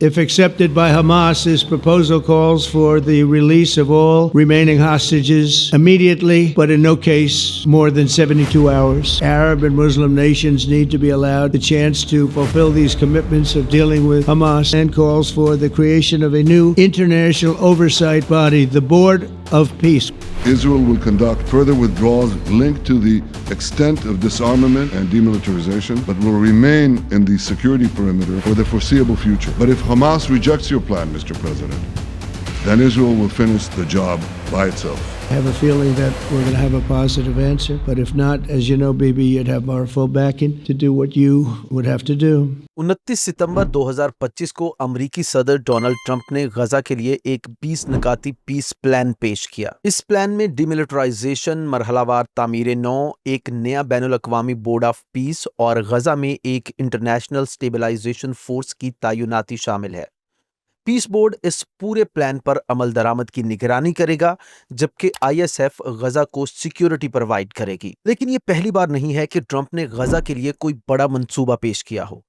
If accepted by Hamas, this proposal calls for the release of all remaining hostages immediately, but in no case more than 72 hours. Arab and Muslim nations need to be allowed the chance to fulfill these commitments of dealing with Hamas, and calls for the creation of a new international oversight body, the Board of Peace. Israel will conduct further withdrawals linked to the extent of disarmament and demilitarization, but will remain in the security perimeter for the foreseeable future. But if Hamas rejects your plan, Mr. President, then Israel will finish the job by itself. I have a feeling that we're going to have a positive answer, but if not, as you know, Bibi, you'd have our full backing to do what you would have to do. 29 सितंबर 2025 को अमेरिकी सदर Donald Trump ने गजा के लिए एक 20 निकाती piece plan पेश किया। इस प्लान में डिमिलिटराइजेशन, मरहलावार तामीर नौ, एक नया बैनुल अक़वामी बोर्ड ऑफ पीस और गजा में एक इंटरनेशनल स्टेबलाइजेशन फोर्स की तैनाती शामिल है। पीस बोर्ड इस पूरे प्लान पर अमल दरामद की निगरानी करेगा, जबकि आईएसएफ गजा को सिक्योरिटी प्रोवाइड करेगी। लेकिन ये पहली बार नहीं है कि ट्रंप ने गजा के लिए कोई बड़ा मंसूबा पेश किया हो।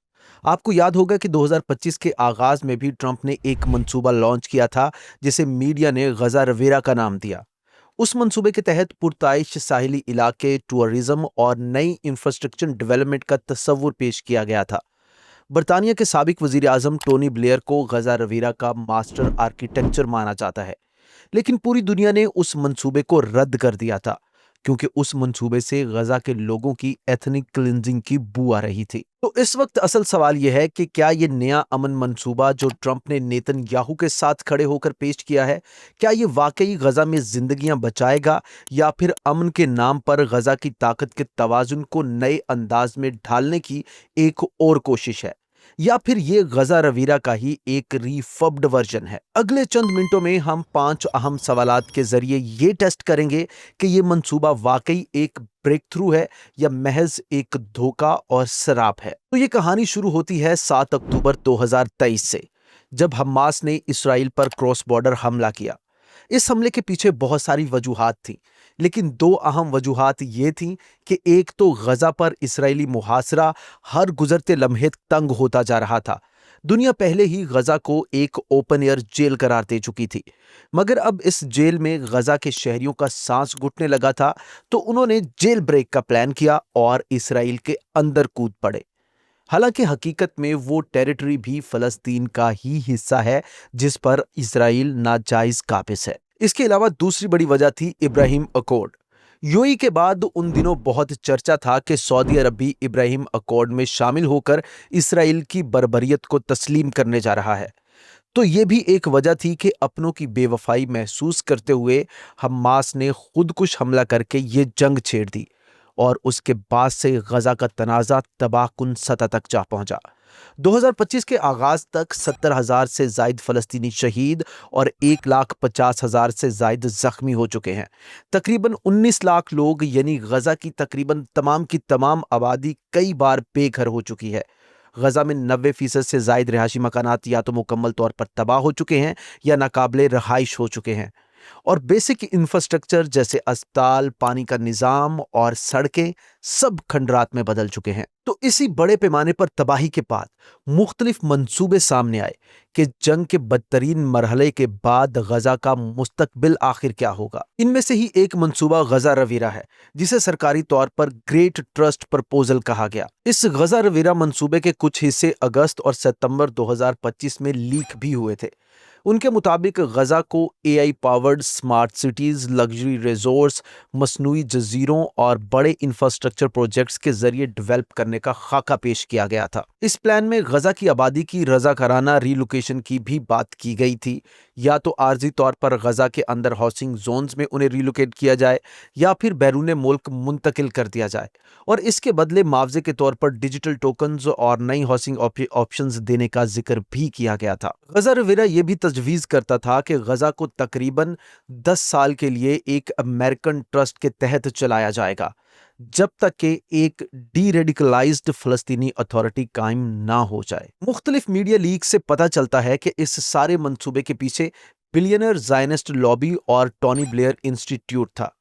आपको याद होगा कि 2025 के आगाज में भी ट्रंप ने एक मंसूबा लॉन्च किया था, जिसे मीडिया ने गजा रवेरा का नाम दिया। उस मंसूबे के तहत पुरताइश साहिली इलाके, टूरिज्म और नई इंफ्रास्ट्रक्चर डेवलपमेंट का तस्वुर पेश किया गया था। बरतानिया के साबिक वजीर आजम टोनी ब्लेयर को गजा रवेरा का मास्टर आर्किटेक्चर माना जाता है, लेकिन पूरी दुनिया ने उस मंसूबे को रद्द कर दिया था, क्योंकि उस मंसूबे से गजा के लोगों की एथनिक क्लिंजिंग की बू आ रही थी। तो इस वक्त असल सवाल यह है कि क्या ये नया अमन मंसूबा जो ट्रंप ने नेतन्याहू के साथ खड़े होकर पेश किया है, क्या ये वाकई गजा में जिंदगियां बचाएगा, या फिर अमन के नाम पर गजा की ताकत के तवाजुन को नए अंदाज में ढालने की एक और कोशिश है, या फिर ये गजा रवीरा का ही एक रिफब्ड वर्जन है। अगले चंद मिनटों में हम 5 अहम सवालात के जरिए ये टेस्ट करेंगे कि ये मंसूबा वाकई एक ब्रेक थ्रू है या महज एक धोखा और शराब है। तो ये कहानी शुरू होती है 7 अक्टूबर 2023 से, जब हमास ने इसराइल पर क्रॉस बॉर्डर हमला किया। इस हमले के पीछे बहुत सारी वजूहात थी, लेकिन 2 अहम वजूहात ये थीं कि एक तो गजा पर इसराइली मुहासरा हर गुजरते लम्हे तंग होता जा रहा था। दुनिया पहले ही गजा को एक ओपन एयर जेल करार दे चुकी थी, मगर अब इस जेल में गजा के शहरियों का सांस घुटने लगा था, तो उन्होंने जेल ब्रेक का प्लान किया और इसराइल के अंदर कूद पड़े। हालांकि हकीकत में वो टेरिटरी भी फलस्तीन का ही हिस्सा है, जिस पर इसराइल नाजायज काबिज है। इसके अलावा दूसरी बड़ी वजह थी इब्राहिम अकॉर्ड। यूएई के बाद उन दिनों बहुत चर्चा था कि सऊदी अरब भी इब्राहिम अकॉर्ड में शामिल होकर इसराइल की बर्बरियत को तस्लीम करने जा रहा है। तो ये भी एक वजह थी कि अपनों की बेवफाई महसूस करते हुए हमास ने खुदकुश हमला करके ये जंग छेड़ दी, और उसके बाद से गजा का तनाज़ा तबाहकुन सतह तक जा पहुंचा। 2025 के आगाज तक 70,000 से जायद फलस्तीनी शहीद और 1,50,000 से जायद जख्मी हो चुके हैं। तकरीबन 19 लाख लोग यानी गजा की तकरीबन तमाम की तमाम आबादी कई बार बेघर हो चुकी है। गजा में 90% से जायद रिहायशी मकानात या तो मुकम्मल तौर पर तबाह हो चुके हैं या नाकाबिले रहाइश हो चुके हैं, और बेसिक इंफ्रास्ट्रक्चर जैसे अस्पताल, पानी का निज़ाम और सड़कें सब खंडरात में बदल चुके हैं। तो इसी बड़े पैमाने पर तबाही के बाद मुख्तलिफ मंसूबे सामने आए कि जंग के बदतरीन मरहले के बाद गजा का मुस्तकबिल आखिर क्या होगा। इनमें से ही एक मंसूबा गजा रवीरा है, जिसे सरकारी तौर पर ग्रेट ट्रस्ट प्रपोजल कहा गया। इस गजा रवीरा मंसूबे के कुछ हिस्से अगस्त और सितंबर 2025 में लीक भी हुए थे। उनके मुताबिक गजा को AI powered smart cities, luxury resorts, मसनूई जजीरों और बड़े इंफ्रास्ट्रक्चर प्रोजेक्ट्स के जरिए डेवलप करने का खाका पेश किया गया था। इस प्लान में गजा की आबादी की रजाकाराना रीलोकेशन की भी बात की गई थी, या तो आर्जी तौर पर गजा के अंदर हाउसिंग जोन्स में उन्हें रीलोकेट किया जाए या फिर बैरून मुल्क मुंतकिल कर दिया जाए, और इसके बदले मुआवजे के तौर पर डिजिटल टोकन्स और नई हाउसिंग ऑप्शंस देने का जिक्र भी किया गया था। गजा रवेरा ये भी तजवीज़ करता था कि गजा को तकरीबन 10 साल के लिए एक अमेरिकन ट्रस्ट के तहत चलाया जाएगा, जब तक कि एक डीरेडिकलाइज्ड फलस्तीनी अथॉरिटी कायम ना हो जाए। मुख्तलिफ मीडिया लीक से पता चलता है कि इस सारे मंसूबे के पीछे बिलियनर ज़ायनिस्ट लॉबी और टोनी ब्लेयर इंस्टीट्यूट था,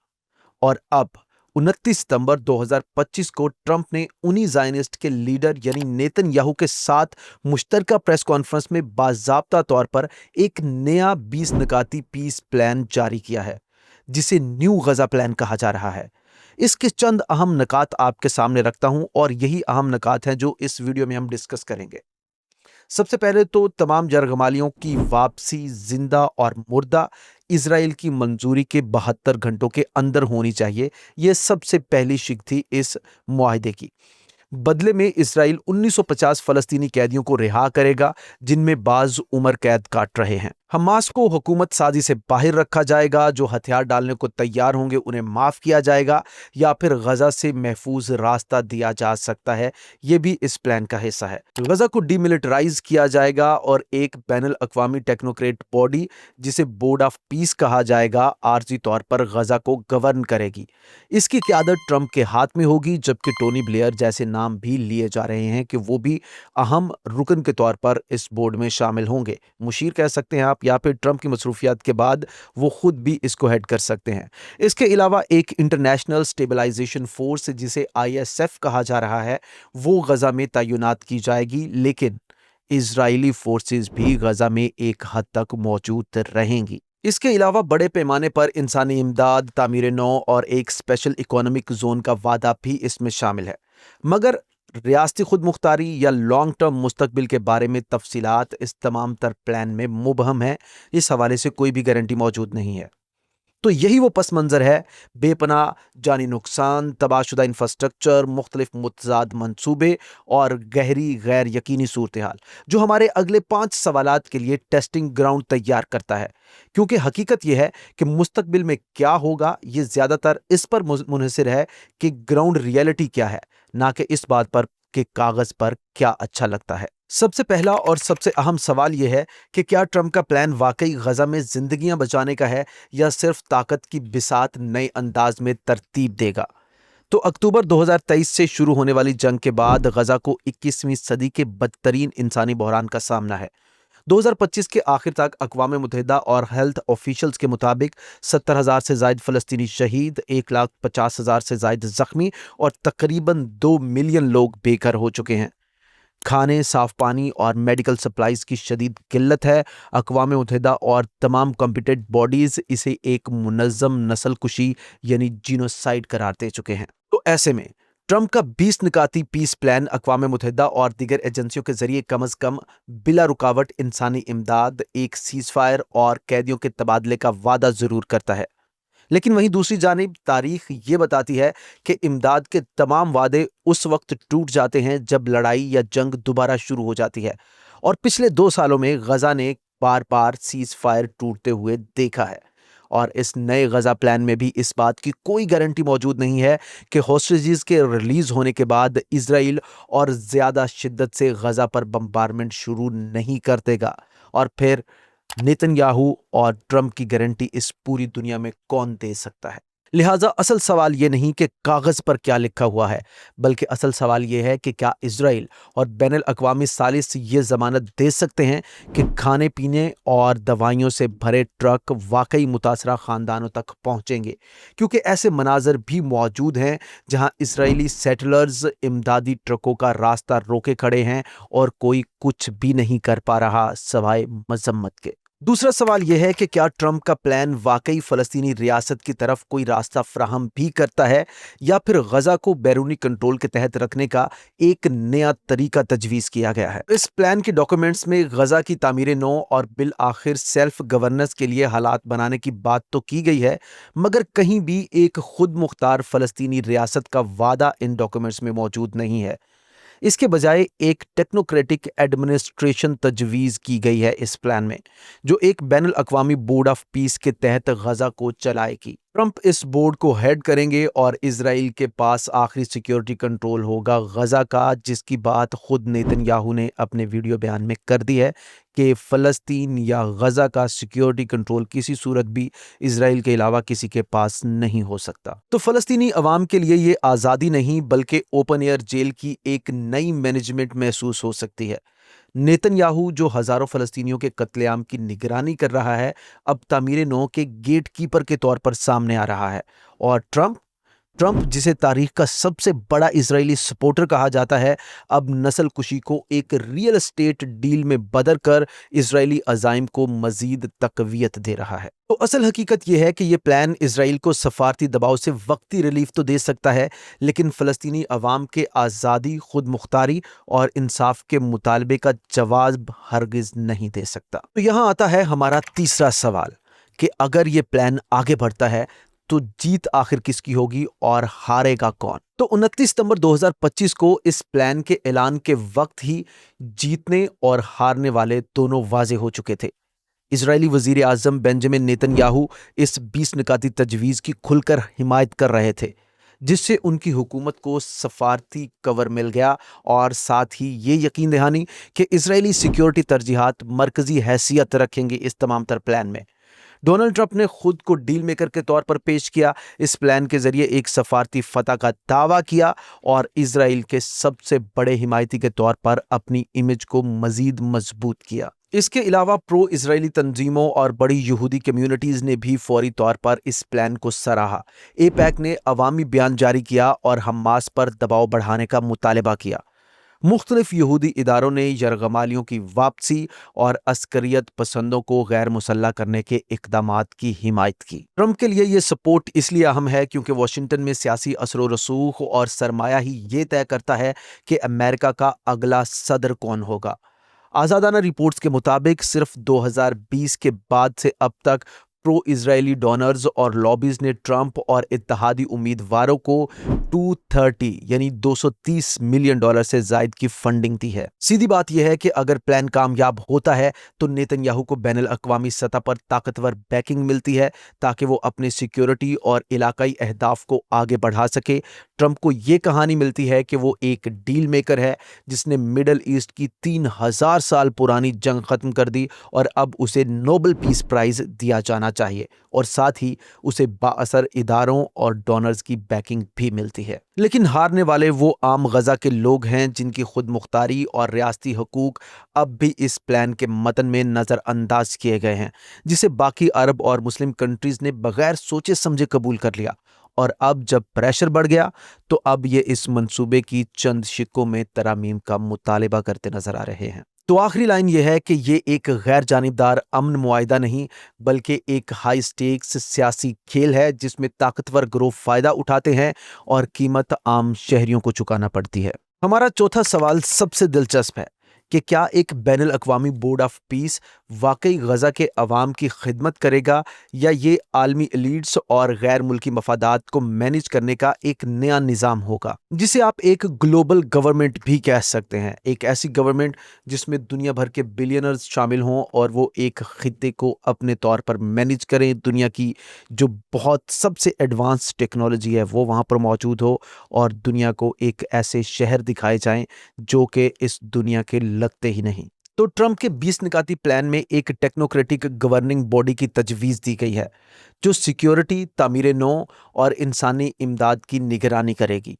और अब 29 सितंबर 2025 को ट्रंप ने उन्हीं ज़ायनिस्ट के लीडर यानी नेतन्याहू के साथ मुश्तरका प्रेस कॉन्फ्रेंस में बाज़ाब्ता तौर पर एक नया 20 निकाती पीस प्लान जारी किया है, जिसे न्यू गजा प्लान कहा जा रहा है। इसके चंद अहम नकात आपके सामने रखता हूं और यही अहम नकात हैं जो इस वीडियो में हम डिस्कस करेंगे। सबसे पहले तो तमाम जरगमालियों की वापसी जिंदा और मुर्दा इजराइल की मंजूरी के 72 घंटों के अंदर होनी चाहिए। यह सबसे पहली शिक थी इस मुआहदे की। बदले में इजराइल 1950 फलस्तीनी कैदियों को रिहा करेगा, जिनमें बाज उम्र कैद काट रहे हैं। हमास को हुकूमत साजी से बाहर रखा जाएगा। जो हथियार डालने को तैयार होंगे उन्हें माफ किया जाएगा या फिर गजा से महफूज रास्ता दिया जा सकता है। यह भी इस प्लान का हिस्सा है। गजा को डिमिलिटराइज किया जाएगा और एक बैनुल अक़वामी टेक्नोक्रेट बॉडी, जिसे बोर्ड ऑफ पीस कहा जाएगा, आर्जी तौर पर गजा को गवर्न करेगी। इसकी क़यादत ट्रंप के हाथ में होगी, जबकि टोनी ब्लेयर जैसे नाम भी लिए जा रहे हैं कि वो भी अहम रुकन के तौर पर इस बोर्ड में शामिल होंगे। मुशीर कह सकते हैं आप, या फिर ट्रंप की मसरूफियात के बाद वो खुद भी इसको हेड कर सकते हैं। इसके अलावा एक इंटरनेशनल स्टेबलाइजेशन फोर्स, जिसे ISF कहा जा रहा है, वो गजा में तैनात की जाएगी, लेकिन इजरायली फोर्सेस भी गजा में एक हद तक मौजूद रहेंगी। इसके अलावा बड़े पैमाने पर इंसानी इमदाद, तामीर नौ और एक स्पेशल इकोनॉमिक जोन का वादा भी इसमें शामिल है। मगर रियासती खुद मुख्तारी या लॉन्ग टर्म मुस्तकबिल के बारे में तफसीलात इस तमाम तर प्लान में मुबहम है। इस हवाले से कोई भी गारंटी मौजूद नहीं है। तो यही वो पस मंज़र है, बेपनाह जानी नुकसान, तबाहशुदा इंफ्रास्ट्रक्चर, मुख्तलिफ मुतजाद मंसूबे और गहरी गैर यकीनी सूरत हाल, जो हमारे अगले 5 सवालात के लिए टेस्टिंग ग्राउंड तैयार करता है। क्योंकि हकीकत यह है कि मुस्तकबिल में क्या होगा, ये ज़्यादातर इस पर मुनहसर है कि ग्राउंड रियलिटी क्या है, ना कि इस बात पर कि कागज़ पर क्या अच्छा लगता है। सबसे पहला और सबसे अहम सवाल यह है कि क्या ट्रंप का प्लान वाकई गजा में जिंदगियां बचाने का है या सिर्फ ताकत की बिसात नए अंदाज में तरतीब देगा। तो अक्टूबर 2023 से शुरू होने वाली जंग के बाद गजा को 21वीं सदी के बदतरीन इंसानी बहरान का सामना है। 2025 के आखिर तक अक़वाम मुत्तहिदा और हेल्थ ऑफिशियल्स के मुताबिक 70,000 से ज़ायद फ़लस्तीनी शहीद, 1,50,000 से ज़ायद ज़ख्मी और तकरीबन 2 मिलियन लोग बेघर हो चुके हैं। खाने, साफ पानी और मेडिकल सप्लाईज की शदीद किल्लत है। अक़वाम मुत्तहिदा और तमाम कॉम्पिटेंट बॉडीज़ इसे एक मुनज़्ज़म नस्लकुशी यानी जीनोसाइड करार दे चुके हैं। तो ऐसे में ट्रंप का 20 निकाती पीस प्लान अक़वाम मुत्तहिदा और दीगर एजेंसियों के जरिए कम अज़ कम बिला रुकावट इंसानी इमदाद, एक सीज़फायर और कैदियों के तबादले का वादा ज़रूर करता है। लेकिन वहीं दूसरी जानिब तारीख ये बताती है कि इमदाद के तमाम वादे उस वक्त टूट जाते हैं जब लड़ाई या जंग दोबारा शुरू हो जाती है, और पिछले 2 सालों में गजा ने बार बार सीज़ फायर टूटते हुए देखा है। और इस नए गजा प्लान में भी इस बात की कोई गारंटी मौजूद नहीं है कि हॉस्टेजेस के रिलीज होने के बाद इजराइल और ज़्यादा शिद्दत से गजा पर बम्बारमेंट शुरू नहीं कर देगा। और फिर नेतन्याहू और ट्रंप की गारंटी इस पूरी दुनिया में कौन दे सकता है। लिहाजा असल सवाल ये नहीं कि कागज़ पर क्या लिखा हुआ है, बल्कि असल सवाल ये है कि क्या इजराइल और बैनुल अक़वामी सालिस ये ज़मानत दे सकते हैं कि खाने पीने और दवाइयों से भरे ट्रक वाकई मुतासरा ख़ानदानों तक पहुँचेंगे। क्योंकि ऐसे मनाजर भी मौजूद हैं जहाँ इसराइली सेटलर्स इमदादी ट्रकों का रास्ता रोके खड़े हैं और कोई कुछ भी नहीं कर पा रहा सवाए मजम्मत के। दूसरा सवाल यह है कि क्या ट्रंप का प्लान वाकई फ़लस्तीनी रियासत की तरफ कोई रास्ता फ्राहम भी करता है, या फिर गजा को बैरूनी कंट्रोल के तहत रखने का एक नया तरीका तजवीज़ किया गया है। इस प्लान के डॉक्यूमेंट्स में गजा की तामीर नौ और बिल आखिर सेल्फ गवर्नेंस के लिए हालात बनाने की बात तो की गई है, मगर कहीं भी एक खुद मुख्तार फ़लस्तीनी रियासत का वादा इन डॉक्यूमेंट्स में मौजूद नहीं है। इसके बजाय एक टेक्नोक्रेटिक एडमिनिस्ट्रेशन तजवीज़ की गई है इस प्लान में, जो एक बैनुल अक़वामी बोर्ड ऑफ पीस के तहत गजा को चलाएगी। ट्रंप इस बोर्ड को हेड करेंगे और इजराइल के पास आखिरी सिक्योरिटी कंट्रोल होगा गजा का, जिसकी बात खुद नेतन्याहू ने अपने वीडियो बयान में कर दी है कि फ़लस्तीन या गजा का सिक्योरिटी कंट्रोल किसी सूरत भी इजराइल के अलावा किसी के पास नहीं हो सकता। तो फ़लस्तीनी अवाम के लिए ये आज़ादी नहीं बल्कि ओपन एयर जेल की एक नई मैनेजमेंट महसूस हो सकती है। नेतन्याहू, जो हज़ारों फ़लस्तीनियों के कत्लेआम की निगरानी कर रहा है, अब तामीर नौ के गेट कीपर के तौर पर सामने आ रहा है, और ट्रंप ट्रंप, जिसे तारीख का सबसे बड़ा इजरायली सपोर्टर कहा जाता है, अब नस्ल कुशी को एक रियल एस्टेट डील में बदल कर इजरायली अजाइम को मजीद तकवीयत दे रहा है। तो असल हकीकत यह है कि यह प्लान इजराइल को सफारती दबाव से वक्ती रिलीफ तो दे सकता है, लेकिन फ़लस्तीनी अवाम के आज़ादी, खुद मुख्तारी और इंसाफ के मुतालबे का जवाब हरगिज़ नहीं दे सकता। तो यहाँ आता है हमारा तीसरा सवाल कि अगर ये प्लान आगे बढ़ता है तो जीत आखिर किसकी होगी और हारेगा कौन? तो 29 सितंबर 2025 को इस प्लान के ऐलान के वक्त ही जीतने और हारने वाले दोनों वाजे हो चुके थे। इजरायली वजीर आजम बेंजामिन नेतन्याहू इस 20 निकाती तजवीज़ की खुलकर हिमायत कर रहे थे, जिससे उनकी हुकूमत को सफारती कवर मिल गया और साथ ही ये यकीन दहानी कि इजरायली सिक्योरिटी तरजीहात मरकजी हैसियत रखेंगे इस तमाम तर प्लान में। डोनाल्ड ट्रंप ने खुद को डील मेकर के तौर पर पेश किया, इस प्लान के जरिए एक सफारती फतह का दावा किया और इजराइल के सबसे बड़े हिमायती के तौर पर अपनी इमेज को मजीद मजबूत किया। इसके अलावा प्रो इजरायली तंजीमों और बड़ी यहूदी कम्युनिटीज़ ने भी फौरी तौर पर इस प्लान को सराहा। एपैक ने अवामी बयान जारी किया और हमास पर दबाव बढ़ाने का मुतालबा किया। मुख्तलिफ यहूदी इदारों ने यरगमालियों की वापसी और अस्करियत पसंदों को गैर मुसल्लह करने के इक़दामात की हिमायत की। ट्रंप के लिए ये सपोर्ट इसलिए अहम है क्योंकि वाशिंगटन में सियासी असर रसूख और सरमाया ही ये तय करता है कि अमेरिका का अगला सदर कौन होगा। आज़ादाना रिपोर्ट्स के मुताबिक सिर्फ 2020 के बाद से अब तक प्रो इजरायली डोनर्स और लॉबीज ने ट्रंप और इत्तेहादी उम्मीदवारों को 230 यानी $230 मिलियन से जायद की फंडिंग दी है। सीधी बात यह है कि अगर प्लान कामयाब होता है तो नेतन्याहू को बैनुल अक़वामी सतह पर ताकतवर बैकिंग मिलती है ताकि वो अपने सिक्योरिटी और इलाकाई अहदाफ को आगे बढ़ा सके। ट्रंप को ये कहानी मिलती है कि वो एक डील मेकर है जिसने मिडल ईस्ट की 3000 साल पुरानी जंग खत्म कर दी और अब उसे नोबेल पीस प्राइज दिया जाना चाहिए और साथ ही उसे बाअसर इदारों और डोनर्स की बैकिंग भी मिलती है। लेकिन हारने वाले वो आम गजा के लोग हैं जिनकी खुद मुख्तारी और रियासती हकूक अब भी इस प्लान के मतन में नज़रअंदाज किए गए हैं, जिसे बाकी अरब और मुस्लिम कंट्रीज ने बगैर सोचे समझे कबूल कर लिया। और अब जब प्रेशर बढ़ गया तो अब ये इस मंसूबे की चंद शिक्कों में तरामीम का मुतालबा करते नजर आ रहे हैं। तो आखिरी लाइन यह है कि ये एक गैर जानिबदार अमन मुआहिदा नहीं बल्कि एक हाई स्टेक्स सियासी खेल है जिसमें ताकतवर ग्रोह फायदा उठाते हैं और कीमत आम शहरियों को चुकाना पड़ती है। हमारा चौथा सवाल सबसे दिलचस्प है कि क्या एक बैनुल अक़वामी बोर्ड ऑफ पीस वाकई गजा के अवाम की खिदमत करेगा या ये आलमी एलीट्स और गैर मुल्की मफादात को मैनेज करने का एक नया निज़ाम होगा, जिसे आप एक ग्लोबल गवर्नमेंट भी कह सकते हैं। एक ऐसी गवर्नमेंट जिसमें दुनिया भर के बिलियनर्स शामिल हों और वो एक खित्ते को अपने तौर पर मैनेज करें, दुनिया की जो बहुत सबसे एडवांस टेक्नोलॉजी है वो वहाँ पर मौजूद हो और दुनिया को एक ऐसे शहर दिखाए जाएं जो कि इस दुनिया के लगते ही नहीं। तो ट्रंप के 20 निकाती प्लान में एक टेक्नोक्रेटिक गवर्निंग बॉडी की तजवीज़ दी गई है जो सिक्योरिटी, तामीर नौ और इंसानी इमदाद की निगरानी करेगी।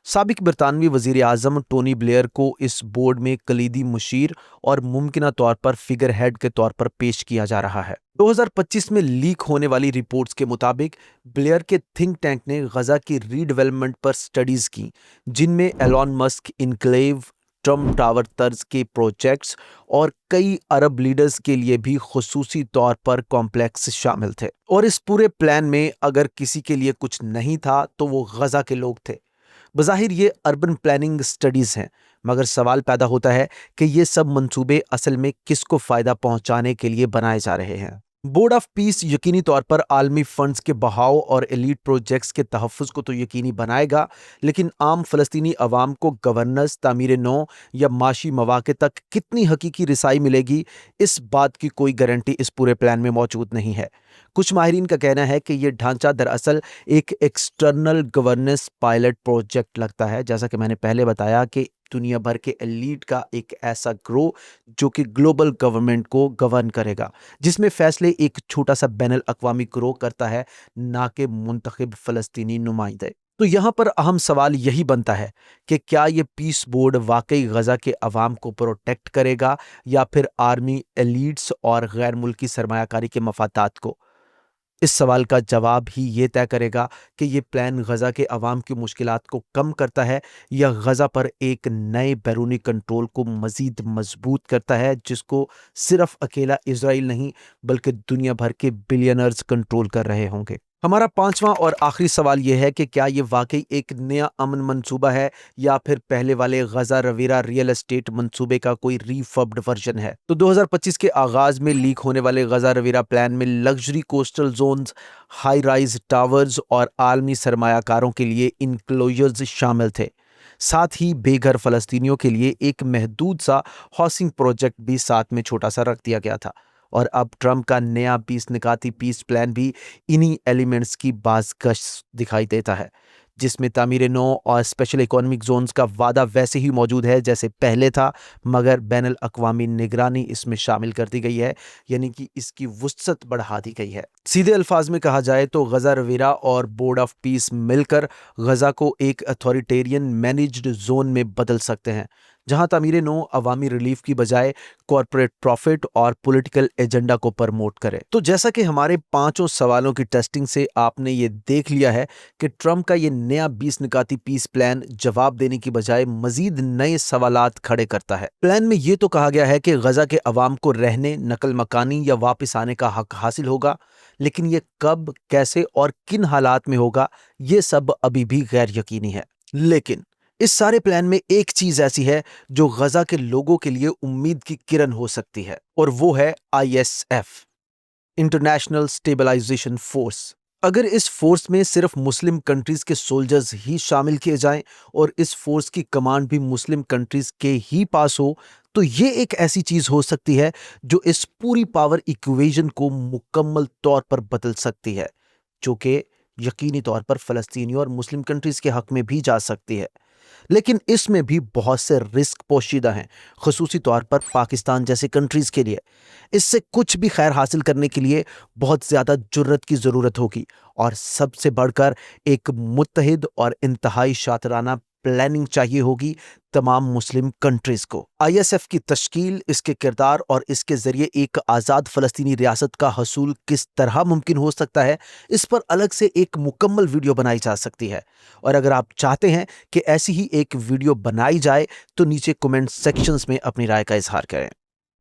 साबिक बरतानवी वजीर आज़म टोनी ब्लेयर को इस बोर्ड में कलीदी मुशीर और मुमकिना तौर पर फिगर हेड के तौर पर पेश किया जा रहा है। 2025 में लीक होने वाली रिपोर्ट्स के मुताबिक ब्लेयर के थिंक टैंक ने गजा की रीडेवलपमेंट पर स्टडीज़ की, जिनमें Elon Musk enclave, Trump tower तर्ज के प्रोजेक्ट्स और कई अरब लीडर्स के लिए भी खुसूसी तौर पर कॉम्प्लेक्स शामिल थे। और इस पूरे प्लान में अगर किसी के लिए कुछ नहीं था तो वो गजा के लोग थे। बज़ाहिर ये अर्बन प्लानिंग स्टडीज़ हैं, मगर सवाल पैदा होता है कि ये सब मंसूबे असल में किसको फ़ायदा पहुंचाने के लिए बनाए जा रहे हैं। बोर्ड ऑफ पीस यकीनी तौर पर आलमी फंड्स के बहाव और एलीट प्रोजेक्ट्स के तहफ़्फ़ुज़ को तो यकीनी बनाएगा, लेकिन आम फ़लस्तीनी अवाम को गवर्नेंस, तामीर नौ या माशी मौक़े तक कितनी हकीकी रिसाई मिलेगी, इस बात की कोई गारंटी इस पूरे प्लान में मौजूद नहीं है। कुछ माहिरीन का कहना है कि यह ढांचा दरअसल एक एक्सटर्नल गवर्नेंस पायलट प्रोजेक्ट लगता है, जैसा कि मैंने पहले बताया कि दुनिया भर के एलीट का एक ऐसा ग्रोह जो कि ग्लोबल गवर्नमेंट को गवर्न करेगा, जिसमें फैसले एक छोटा सा बैनुल अक़वामी ग्रोह करता है, ना कि मुंतखब फ़लस्तीनी नुमाइंदे। तो यहाँ पर अहम सवाल यही बनता है कि क्या ये पीस बोर्ड वाकई गजा के अवाम को प्रोटेक्ट करेगा या फिर आर्मी एलीट्स और गैर मुल्की सरमायाकारी के मफादात को। اس سوال کا جواب ہی یہ طے کرے گا کہ یہ پلان غزہ کے عوام کی مشکلات کو کم کرتا ہے یا غزہ پر ایک نئے بیرونی کنٹرول کو مزید مضبوط کرتا ہے، جس کو صرف اکیلا اسرائیل نہیں بلکہ دنیا بھر کے بلینئرز کنٹرول کر رہے ہوں گے۔ ہمارا پانچواں اور آخری سوال یہ ہے کہ کیا یہ واقعی ایک نیا امن منصوبہ ہے یا پھر پہلے والے غزہ رویرہ ریئل اسٹیٹ منصوبے کا کوئی ریفربڈ ورژن ہے؟ تو 2025 کے آغاز میں لیک ہونے والے غزہ رویرہ پلان میں luxury coastal zones, high rise towers اور عالمی سرمایہ کاروں کے لیے انکلوژرز شامل تھے۔ ساتھ ہی بے گھر فلسطینیوں کے لیے ایک محدود سا ہاؤسنگ پروجیکٹ بھی ساتھ میں چھوٹا سا رکھ دیا گیا تھا، اور اب ٹرمپ کا نیا 20 نکاتی پیس پلان بھی انہی ایلیمنٹس کی بازگشت دکھائی دیتا ہے، جس میں تعمیر نو اور اسپیشل اکنامک زونز کا وعدہ ویسے ہی موجود ہے جیسے پہلے تھا، مگر بین الاقوامی نگرانی اس میں شامل کر دی گئی ہے، یعنی کہ اس کی وسعت بڑھا دی گئی ہے۔ سیدھے الفاظ میں کہا جائے تو غزہ رویرہ اور بورڈ آف پیس مل کر غزہ کو ایک اتھارٹیرین مینیجڈ زون میں بدل سکتے ہیں، جہاں تعمیر نو عوامی ریلیف کی بجائے کارپوریٹ پروفٹ اور پولیٹیکل ایجنڈا کو پرموٹ کرے۔ تو جیسا کہ ہمارے پانچوں سوالوں کی ٹیسٹنگ سے آپ نے یہ دیکھ لیا ہے کہ ٹرمپ کا یہ نیا 20 نکاتی پیس پلان جواب دینے کی بجائے مزید نئے سوالات کھڑے کرتا ہے۔ پلان میں یہ تو کہا گیا ہے کہ غزہ کے عوام کو رہنے، نقل مکانی یا واپس آنے کا حق حاصل ہوگا، لیکن یہ کب، کیسے اور کن حالات میں ہوگا یہ سب ابھی بھی غیر یقینی ہے۔ لیکن اس سارے پلان میں ایک چیز ایسی ہے جو غزہ کے لوگوں کے لیے امید کی کرن ہو سکتی ہے، اور وہ ہے ISF، انٹرنیشنل اسٹیبلائزیشن فورس۔ اگر اس فورس میں صرف مسلم کنٹریز کے سولجرز ہی شامل کیے جائیں اور اس فورس کی کمانڈ بھی مسلم کنٹریز کے ہی پاس ہو، تو یہ ایک ایسی چیز ہو سکتی ہے جو اس پوری پاور ایکویژن کو مکمل طور پر بدل سکتی ہے، جو کہ یقینی طور پر فلسطینیوں اور مسلم کنٹریز کے حق میں بھی جا سکتی ہے۔ لیکن اس میں بھی بہت سے رسک پوشیدہ ہیں، خصوصی طور پر پاکستان جیسے کنٹریز کے لیے۔ اس سے کچھ بھی خیر حاصل کرنے کے لیے بہت زیادہ جرت کی ضرورت ہوگی، اور سب سے بڑھ کر ایک متحد اور انتہائی شاطرانہ پلاننگ چاہیے ہوگی تمام مسلم کنٹریز کو۔ ISF کی تشکیل، اس کے کردار اور اس کے ذریعے ایک آزاد فلسطینی ریاست کا حصول کس طرح ممکن ہو سکتا ہے، اس پر الگ سے ایک مکمل ویڈیو بنائی جا سکتی ہے، اور اگر آپ چاہتے ہیں کہ ایسی ہی ایک ویڈیو بنائی جائے تو نیچے کمنٹ سیکشنز میں اپنی رائے کا اظہار کریں۔